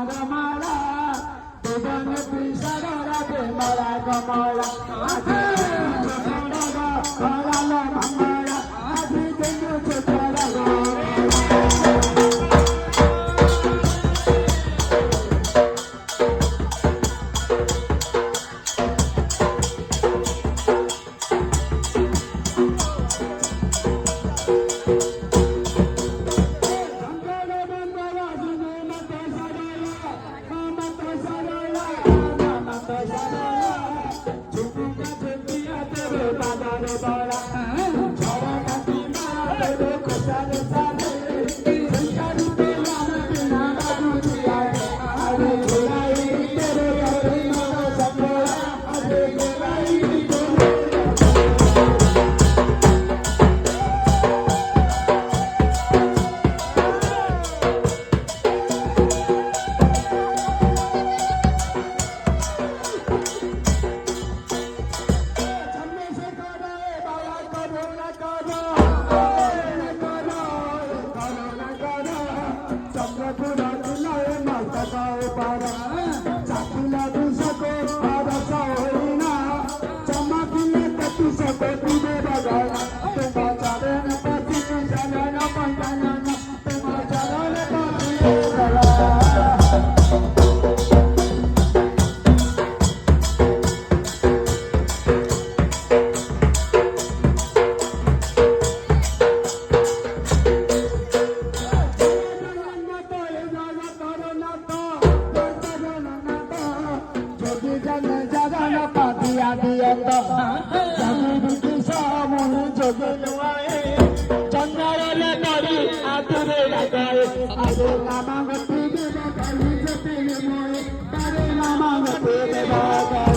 रमाला दुबन पिसरा प्रेमला कमला कळाला मंगळा आधी गेलो चंद्राला नरी आतुरे लगाए अरे नामा गति के बगाई जते मोए तारे नामा गति के बगाई